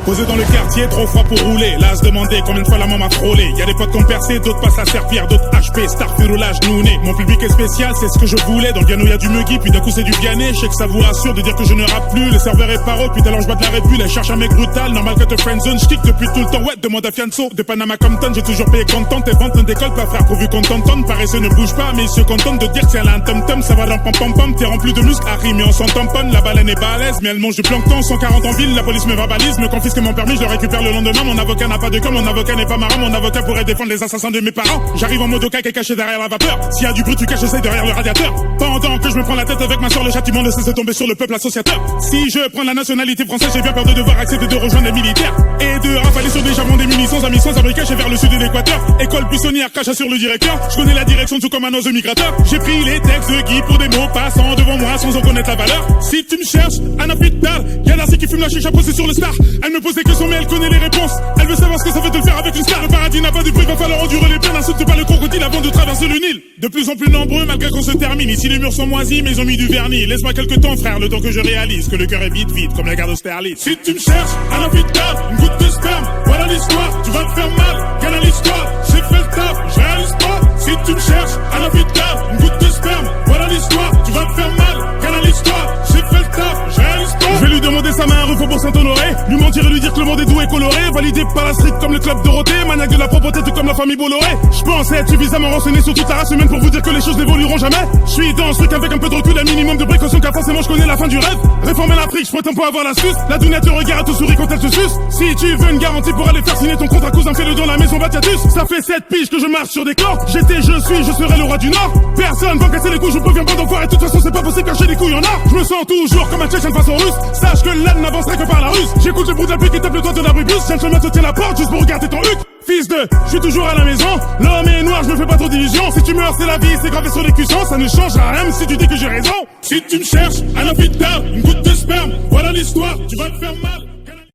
Posé dans le quartier, trop froid pour rouler. Là, se demander combien de fois la maman m'a frôlé. Y'a des potes qui ont percé, d'autres passent la serpillère, d'autres HP, star, roulage, nouné. Mon public est spécial, c'est ce que je voulais. Dans le piano, y'a du Muggy, puis d'un coup c'est du Vianney. Je sais que ça vous rassure de dire que je ne rappe plus. Le serveur est paro, puis talent, je bois de la répule. Elle cherche un mec brutal, normal que te friendzone. J'kick depuis tout le temps, ouais, demande à Fianso. De Panama Compton, j'ai toujours payé content. Tes ventes ne décollent pas, frère, pourvu qu'on t'entende. Paresseux ne bouge pas, mais ils se contentent de dire que c'est un tom-tom. Ça va dans pam-pam-pam, t'es rempli de muscles, Harry, mais on s'en tamponne. La baleine est balèze, mais elle mange du plancton. 140 en ville, la police me verbalise, me confisque mon permis, je le récupère le lendemain. Mon avocat n'a pas de com, mon avocat n'est pas marrant. Mon avocat pourrait défendre les assassins de mes parents. J'arrive en mode cac et caché derrière la vapeur. S'il y a du bruit, tu caches, j'essaye derrière le radiateur. Pendant que je me prends la tête avec ma soeur, le châtiment ne cesse de tomber sur le peuple associateur. Si je prends la nationalité française, j'ai bien peur de devoir accepter de rejoindre les militaires et de rafaler sur des javons, des munitions, amis sans abri cachés vers le sud de l'équateur. École buissonnière, cracha sur le directeur. Je connais la direction tout comme un oiseau migrateur. J'ai pris les textes de Guy pour des mots passant devant moi sans en connaître la valeur. Si tu me cherches, un hôpital, y'a Darcy qui fume la chicha posée sur le star. Elle me pose des questions mais elle connaît les réponses. Elle veut savoir ce que ça fait de le faire avec une star. Le paradis n'a pas de prix, va falloir endurer les peines. Insulte pas le crocodile avant de traverser le Nil. De plus en plus nombreux malgré qu'on se termine. Ici les murs sont moisis mais ils ont mis du vernis. Laisse-moi quelques temps frère, le temps que je réalise que le cœur est vide comme la gare d'Austerlitz. Si tu me cherches, un hôpital, une goutte de sperme, voilà l'histoire, tu vas te faire mal, canalise l'histoire, j'ai fait le taf, je réalise pas. Si tu me cherches, un hôpital, une goutte de sperme, voilà l'histoire, tu vas te faire mal, canalise l'histoire, j'ai fait le taf, je réalise pas. Je vais lui demander sa main à refond pour Saint-Honoré, lui mentir et lui dire que le monde est doux et coloré, validé par la street comme le club Dorothée, maniaque de la propreté tout comme la famille Bolloré. Je pense être suffisamment renseigné sur toute la race humaine pour vous dire que les choses n'évolueront jamais. Je suis dans ce truc avec un peu de recul, un minimum de précaution car forcément je connais la fin du rêve. Réformer l'Afrique, je prétends pas avoir l'astuce. La dunette te regarde, te sourit quand elle te suce. Si tu veux une garantie pour aller faire signer ton contrat, cousin, fais-le dans la maison Batiatus. Ça fait 7 piges que je marche sur des corps. J'étais, je suis, je serai le roi du Nord. Personne va me casser les couilles, je préviens pas d'enfoiré. De toute façon, c'est pas possible car j'ai des couilles en or. Je me sens toujours comme un Tchétchène face aux Russes. Sache que l'âne n'avancerait que par la ruse. J'écoute le bruit de la pluie qui tape le toit de la rue Bus. Tiens, te tient la porte juste pour regarder ton huc. Fils de, je suis toujours à la maison. L'homme est noir, je me fais pas trop d'illusions. Si tu meurs, c'est la vie, c'est gravé sur les cuissons. Ça ne changera rien si tu dis que j'ai raison. Si tu me cherches, un hôpital, une goutte de sperme, voilà l'histoire, tu vas te faire